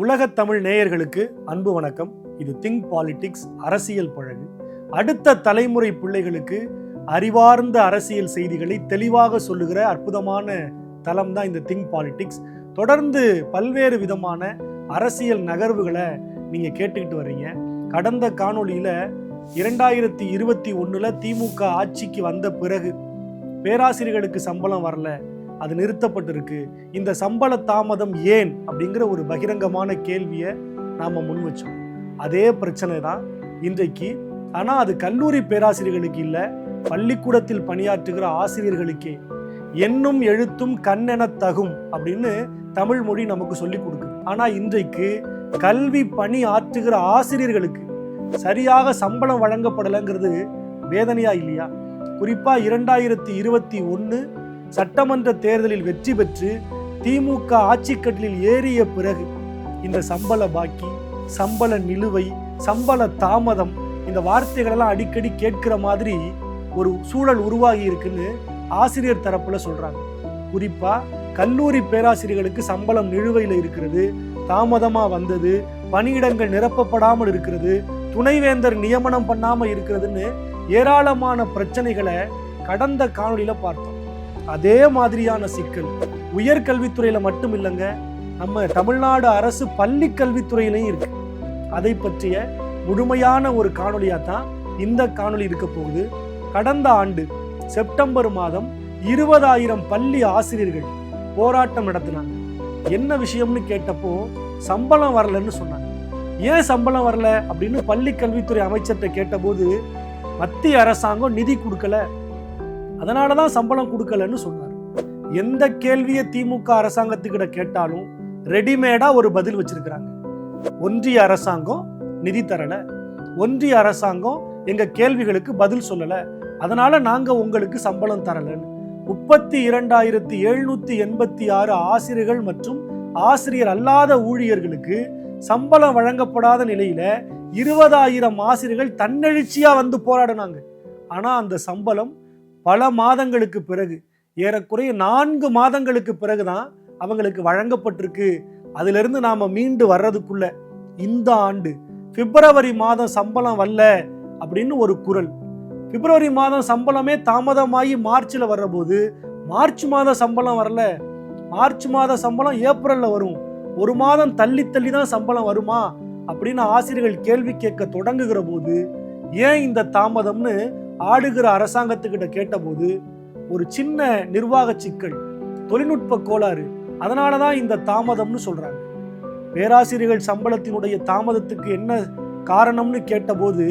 உலகத் தமிழ் நேயர்களுக்கு அன்பு வணக்கம். இது திங்க் பாலிடிக்ஸ் அரசியல் பழகு. அடுத்த தலைமுறை பிள்ளைகளுக்கு அறிவார்ந்த அரசியல் செய்திகளை தெளிவாக சொல்லுகிற அற்புதமான தளம் தான் இந்த திங்க் பாலிடிக்ஸ். தொடர்ந்து பல்வேறு விதமான அரசியல் நகர்வுகளை நீங்க கேட்டுக்கிட்டு வர்றீங்க. கடந்த காணொளியில 2021 திமுக ஆட்சிக்கு வந்த பிறகு பேராசிரியர்களுக்கு சம்பளம் வரல, அது நிறுத்தப்பட்டிருக்கு, இந்த சம்பள தாமதம் ஏன் அப்படிங்கிற ஒரு பகிரங்கமான கேள்வியை நாம முன் வச்சோம். அதே பிரச்சனை தான் இன்றைக்கு. ஆனா அது கல்லூரி பேராசிரியர்களுக்கு இல்ல, பள்ளிக்கூடத்தில் பணியாற்றுகிற ஆசிரியர்களுக்கே. எண்ணும் எழுத்தும் கண்ணென தகும் அப்படின்னு தமிழ் மொழி நமக்கு சொல்லி கொடுக்குது. ஆனா இன்றைக்கு கல்வி பணி ஆற்றுகிற ஆசிரியர்களுக்கு சரியாக சம்பளம் வழங்கப்படலைங்கிறது வேதனையா இல்லையா? குறிப்பா 2021 சட்டமன்ற தேர்தலில் வெற்றி பெற்று திமுக ஆட்சிக்கட்டிலில் ஏறிய பிறகு இந்த சம்பள பாக்கி, சம்பள நிலுவை, சம்பள தாமதம், இந்த வார்த்தைகளெல்லாம் அடிக்கடி கேட்கிற மாதிரி ஒரு சூழல் உருவாகி இருக்குன்னு ஆசிரியர் தரப்புல சொல்றாங்க. குறிப்பா கல்லூரி பேராசிரியர்களுக்கு சம்பளம் நிலுவையில் இருக்கிறது, தாமதமா வந்தது, பணியிடங்கள் நிரப்பப்படாமல் இருக்கிறது, துணைவேந்தர் நியமனம் பண்ணாம இருக்கிறதுன்னு ஏராளமான பிரச்சனைகளை கடந்த காணொலியில பார்த்தோம். அதே மாதிரியான சிக்கல் உயர்கல்வித்துறையில மட்டும் இல்லைங்க, நம்ம தமிழ்நாடு அரசு பள்ளி கல்வித்துறையிலையும் இருக்கு. அதை பற்றிய முழுமையான ஒரு காணொலியா தான் இந்த காணொலி இருக்க போகுது. கடந்த ஆண்டு செப்டம்பர் மாதம் 20,000 பள்ளி ஆசிரியர்கள் போராட்டம் நடத்தினாங்க. என்ன விஷயம்னு கேட்டப்போ சம்பளம் வரலன்னு சொன்னாங்க. ஏன் சம்பளம் வரல அப்படின்னு பள்ளி கல்வித்துறை அமைச்சர்கிட்ட கேட்டபோது மத்திய அரசாங்கம் நிதி கொடுக்கல, அதனாலதான் சம்பளம் கொடுக்கலன்னு சொன்னார். எந்த கேள்வியை திமுக அரசாங்கத்துக்கிட்ட கேட்டாலும் ரெடிமேடா ஒரு பதில் வச்சிருக்கிறாங்க. ஒன்றிய அரசாங்கம் நிதி தரல, ஒன்றிய அரசாங்கம் எங்க கேள்விகளுக்கு பதில் சொல்லல, அதனால நாங்க உங்களுக்கு சம்பளம் தரலன்னு. 32,786 ஆசிரியர்கள் மற்றும் ஆசிரியர் அல்லாத ஊழியர்களுக்கு சம்பளம் வழங்கப்படாத நிலையில 20,000 ஆசிரியர்கள் தன்னெழுச்சியா வந்து போராடினாங்க. ஆனா அந்த சம்பளம் பல மாதங்களுக்கு பிறகு, ஏறக்குறைய 4 மாதங்களுக்கு பிறகுதான் அவங்களுக்கு வழங்கப்பட்டிருக்கு. அதுல இருந்து நாம மீண்டு வர்றதுக்குள்ள இந்த ஆண்டு பிப்ரவரி மாதம் சம்பளம் வரல அப்படின்னு ஒரு குரல். பிப்ரவரி மாதம் சம்பளமே தாமதமாகி மார்ச்ல வர்ற போது மார்ச் மாத சம்பளம் வரல, மார்ச் மாத சம்பளம் ஏப்ரல்ல வரும், ஒரு மாதம் தள்ளி தள்ளி தான் சம்பளம் வருமா அப்படின்னு ஆசிரியர்கள் கேள்வி கேட்க தொடங்குகிற போது ஏன் இந்த தாமதம்னு ஆடுகிற அரசாங்கத்துக்கிட்ட கேட்டபோது ஒரு சின்ன நிர்வாக சிக்கல், தொழில்நுட்ப கோளாறு, அதனாலதான் இந்த தாமதம்னு சொல்றாங்க. பேராசிரியர்கள் சம்பளத்தினுடைய தாமதத்துக்கு என்ன காரணம்னு கேட்டபோது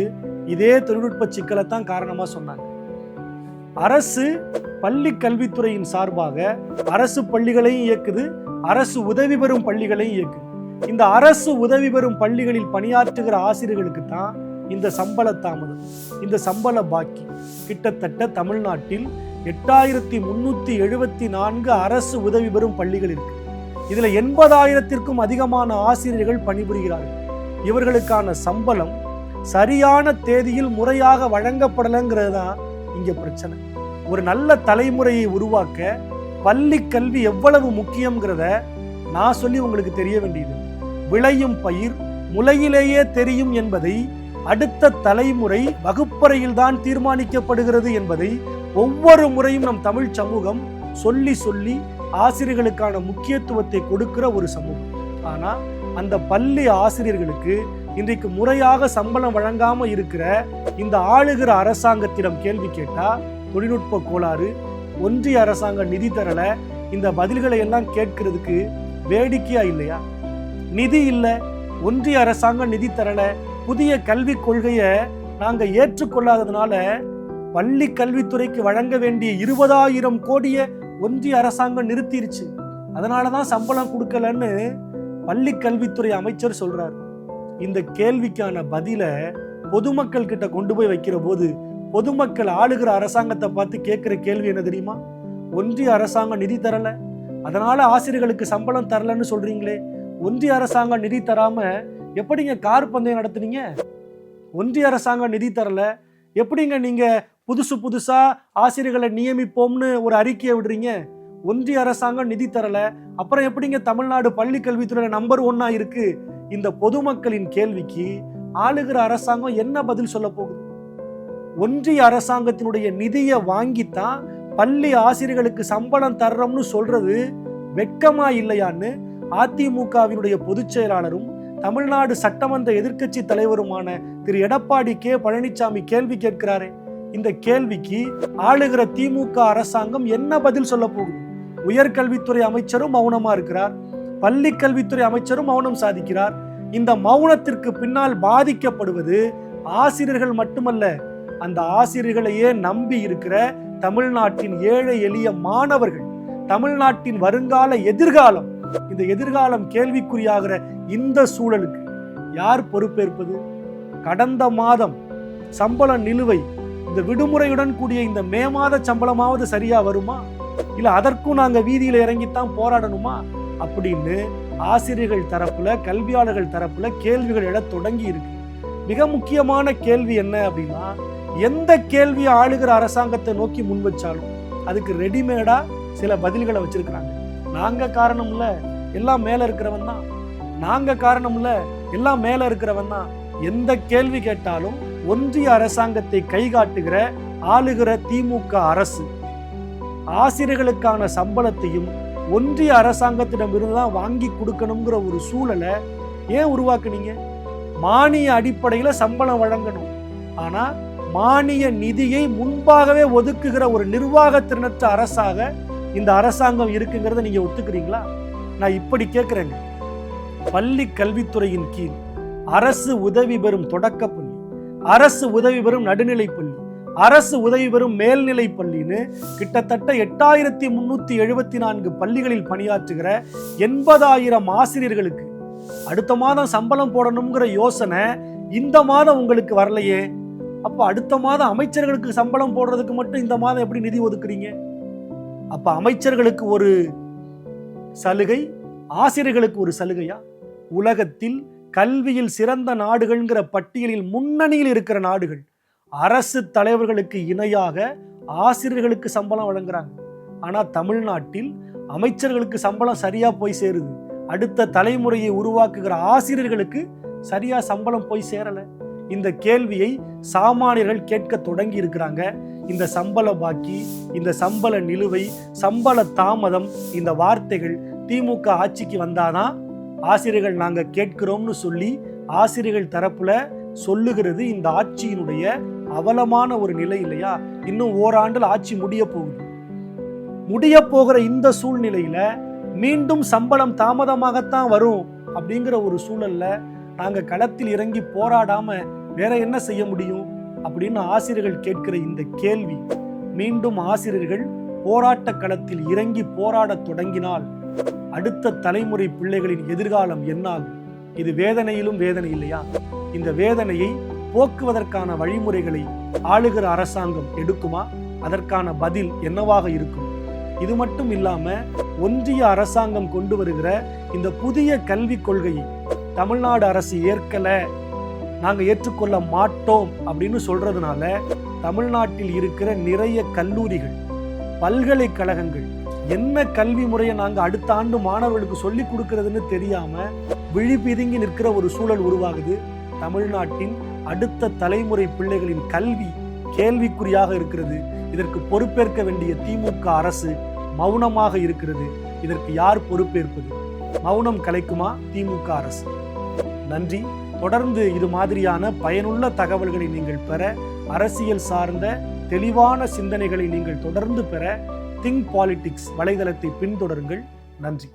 இதே தொழில்நுட்ப சிக்கலை தான் காரணமா சொன்னாங்க. அரசு பள்ளி கல்வித்துறையின் சார்பாக அரசு பள்ளிகளையும் இயக்குது, அரசு உதவி பெறும் பள்ளிகளையும் இயக்குது. இந்த அரசு உதவி பெறும் பள்ளிகளில் பணியாற்றுகிற ஆசிரியர்களுக்கு தான் இந்த சம்பள தாமதம், இந்த சம்பள பாக்கி. கிட்டத்தட்ட தமிழ்நாட்டில் 8,374 அரசு உதவி பெறும் பள்ளிகள் இருக்கு. இதுல 80,000த்திற்கும் அதிகமான ஆசிரியர்கள் பணிபுரிகிறார்கள். இவர்களுக்கான சம்பளம் சரியான தேதியில் முறையாக வழங்கப்படலைங்கிறது தான் இங்க பிரச்சனை. ஒரு நல்ல தலைமுறையை உருவாக்க பள்ளி கல்வி எவ்வளவு முக்கியங்கிறத நான் சொல்லி உங்களுக்கு தெரிய வேண்டியது. விளையும் பயிர் முளையிலேயே தெரியும் என்பதை அடுத்த தலைமுறை வகுப்பறையில் தான் தீர்மானிக்கப்படுகிறது என்பதை ஒவ்வொரு முறையும் நம் தமிழ் சமூகம் சொல்லி சொல்லி ஆசிரியர்களுக்கான முக்கியத்துவத்தை கொடுக்கிற ஒரு சமூகம். ஆனா அந்த பள்ளி ஆசிரியர்களுக்கு இன்றைக்கு முறையாக சம்பளம் வழங்காம இருக்கிற இந்த ஆளுகிற அரசாங்கத்திடம் கேள்வி கேட்டா தொழில்நுட்ப கோளாறு, ஒன்றிய அரசாங்கம் நிதி தரல, இந்த பதில்களை எல்லாம் கேட்கிறதுக்கு வேடிக்கையா இல்லையா? நிதி இல்ல, ஒன்றிய அரசாங்கம் நிதி தரல, புதிய கல்விக் கொள்கையை நாங்க ஏற்றுக்கொள்ளாததுனால பள்ளி கல்வித்துறைக்கு வழங்க வேண்டிய 20,000 கோடியை ஒன்றிய அரசாங்கம் நிறுத்திருச்சு, அதனாலதான் சம்பளம் கொடுக்கலன்னு பள்ளி கல்வித்துறை அமைச்சர் சொல்றாரு. இந்த கேள்விக்கான பதில பொதுமக்கள் கிட்ட கொண்டு போய் வைக்கிற போது பொதுமக்கள் ஆளுகிற அரசாங்கத்தை பார்த்து கேட்கிற கேள்வி என்ன தெரியுமா? ஒன்றிய அரசாங்கம் நிதி தரல, அதனால ஆசிரியர்களுக்கு சம்பளம் தரலன்னு சொல்றீங்களே, ஒன்றிய அரசாங்கம் நிதி தராம எப்படிங்க கார் பந்தயம் நடத்துனீங்க? ஒன்றிய அரசாங்கம் நிதி தரல, எப்படிங்க நீங்க புதுசா ஆசிரியர்களை நியமிப்போம்னு ஒரு அறிக்கையை விடுறீங்க? ஒன்றிய அரசாங்கம் நிதி தரல, அப்புறம் எப்படிங்க தமிழ்நாடு பள்ளி கல்வித்துறையில நம்பர் 1 இருக்கு? இந்த பொதுமக்களின் கேள்விக்கு ஆளுகிற அரசாங்கம் என்ன பதில் சொல்ல போகுது? ஒன்றிய அரசாங்கத்தினுடைய நிதியை வாங்கித்தான் பள்ளி ஆசிரியர்களுக்கு சம்பளம் தர்றோம்னு சொல்றது வெட்கமா இல்லையான்னு அதிமுகவினுடைய பொதுச் செயலாளரும் தமிழ்நாடு சட்டமன்ற எதிர்க்கட்சி தலைவருமான திரு எடப்பாடி கே பழனிசாமி கேள்வி கேட்கிறாரே. இந்த கேள்விக்கு ஆளுகிற திமுக அரசாங்கம் என்ன பதில் சொல்ல போகுது? உயர்கல்வித்துறை அமைச்சரும் மௌனமா இருக்கிறார், பள்ளி கல்வித்துறை அமைச்சரும் மௌனம் சாதிக்கிறார். இந்த மௌனத்திற்கு பின்னால் பாதிக்கப்படுவது ஆசிரியர்கள் மட்டுமல்ல, அந்த ஆசிரியர்களையே நம்பி இருக்கிற தமிழ்நாட்டின் ஏழை எளிய மாணவர்கள், தமிழ்நாட்டின் வருங்கால எதிர்காலம். இந்த எதிர்காலம் கேள்விக்குறியாகிற இந்த சூழலுக்கு யார் பொறுப்பேற்பது? கடந்த மாதம் சம்பள நிலுவை, இந்த விடுமுறையுடன் கூடிய இந்த மே மாத சம்பளமாவது சரியா வருமா? இல்ல அதற்கும் நாங்க வீதியில இறங்கித்தான் போராடணுமா அப்படின்னு ஆசிரியர்கள் தரப்புல, கல்வியாளர்கள் தரப்புல கேள்விகள் எழ தொடங்கி இருக்கு. மிக முக்கியமான கேள்வி என்ன அப்படின்னா, எந்த கேள்வியை ஆளுகிற அரசாங்கத்தை நோக்கி முன் வச்சாலும் அதுக்கு ரெடிமேடா சில பதில்களை வச்சிருக்கிறாங்க. நாங்க காரணம் இல்ல, எல்லாம் மேல இருக்கிறவன் தான். நாங்க காரணம் இல்ல, எல்லாம் மேல இருக்கிறவன் தான். எந்த கேள்வி கேட்டாலும் ஒன்றிய அரசாங்கத்தை கை காட்டுகிற ஆளுகிற திமுக அரசு ஆசிரியர்களுக்கான சம்பளத்தையும் ஒன்றிய அரசாங்கத்திடமிருந்து தான் வாங்கி கொடுக்கணுங்கிற ஒரு சூழலை ஏன் உருவாக்குனீங்க? மானிய அடிப்படையில சம்பளம் வழங்கணும், ஆனா மானிய நிதியை முன்பாகவே ஒதுக்குகிற ஒரு நிர்வாகத்திறனற்ற அரசாக இந்த அரசாங்கம் இருக்குங்கிறத நீங்க ஒத்துக்கிறீங்களா? நான் இப்படி கேட்கிறேங்க. பள்ளி கல்வித்துறையின் கீழ் அரசு உதவி பெறும் தொடக்கப்பள்ளி, அரசு உதவி பெறும் நடுநிலைப்பள்ளி, அரசு உதவி பெறும் மேல்நிலை பள்ளின்னு கிட்டத்தட்ட 8374 பள்ளிகளில் பணியாற்றுகிற 80,000 ஆசிரியர்களுக்கு அடுத்த மாதம் சம்பளம் போடணுங்கிற யோசனை இந்த மாதம் உங்களுக்கு வரலையே. அப்ப அடுத்த மாதம் அமைச்சர்களுக்கு சம்பளம் போடுறதுக்கு மட்டும் இந்த மாதம் எப்படி நிதி ஒதுக்குறீங்க? அப்ப அமைச்சர்களுக்கு ஒரு சலுகை, ஆசிரியர்களுக்கு ஒரு சலுகையா? உலகத்தில் கல்வியில் சிறந்த நாடுகள்ங்கிற பட்டியலில் முன்னணியில் இருக்கிற நாடுகள் அரசு தலைவர்களுக்கு இணையாக ஆசிரியர்களுக்கு சம்பளம் வழங்குறாங்க. ஆனா தமிழ்நாட்டில் அமைச்சர்களுக்கு சம்பளம் சரியா போய் சேருது, அடுத்த தலைமுறையை உருவாக்குகிற ஆசிரியர்களுக்கு சரியா சம்பளம் போய் சேரல. இந்த கேள்வியை சாமானியர்கள் கேட்க தொடங்கி இருக்கிறாங்க. இந்த சம்பள பாக்கி, இந்த சம்பள நிலுவை, சம்பள தாமதம், இந்த வார்த்தைகள் திமுக ஆட்சிக்கு வந்தாதான் ஆசிரியர்கள் நாங்க கேட்கிறோம்னு சொல்லி ஆசிரியர்கள் தரப்புல சொல்லுகிறது இந்த ஆட்சியினுடைய அவலமான ஒரு நிலை இல்லையா? இன்னும் ஓராண்டில் ஆட்சி முடிய போகிற இந்த சூழ்நிலையில மீண்டும் சம்பளம் தாமதமாகத்தான் வரும் அப்படிங்கிற ஒரு சூழல்ல நாங்க களத்தில் இறங்கி போராடாம வேற என்ன செய்ய முடியும் அப்படின்னு ஆசிரியர்கள் கேட்கிற இந்த கேள்வி, மீண்டும் ஆசிரியர்கள் போராட்ட களத்தில் இறங்கி போராட தொடங்கினால் அடுத்த தலைமுறை பிள்ளைகளின் எதிர்காலம் என்னாகும்? இது வேதனையிலும் வேதனை இல்லையா? இந்த வேதனையை போக்குவதற்கான வழிமுறைகளை ஆளுகிற அரசாங்கம் எடுக்குமா? அதற்கான பதில் என்னவாக இருக்கும்? இது மட்டும் இல்லாம ஒன்றிய அரசாங்கம் கொண்டு வருகிற இந்த புதிய கல்விக் கொள்கையை தமிழ்நாடு அரசு ஏற்கல, நாங்க ஏற்றுக்கொள்ள மாட்டோம் அப்படின்னு சொல்றதுனால தமிழ்நாட்டில் இருக்கிற நிறைய கல்லூரிகள், பல்கலைக்கழகங்கள் என்ன கல்வி முறையை நாங்க அடுத்த ஆண்டு மாணவர்களுக்கு சொல்லி கொடுக்கறதுன்னு தெரியாம விழிபிதுங்கி நிற்கிற ஒரு சூழல் உருவாகுது. தமிழ்நாட்டின் அடுத்த தலைமுறை பிள்ளைகளின் கல்வி கேள்விக்குறியாக இருக்கிறது. இதற்கு பொறுப்பேற்க வேண்டிய திமுக அரசு மௌனமாக இருக்கிறது. இதற்கு யார் பொறுப்பேற்பது? மௌனம் கலைக்குமா திமுக அரசு? நன்றி. தொடர்ந்து இது மாதிரியான பயனுள்ள தகவல்களை நீங்கள் பெற, அரசியல் சார்ந்த தெளிவான சிந்தனைகளை நீங்கள் தொடர்ந்து பெற திங்க் பாலிடிக்ஸ் வலைதளத்தை பின்தொடருங்கள். நன்றி.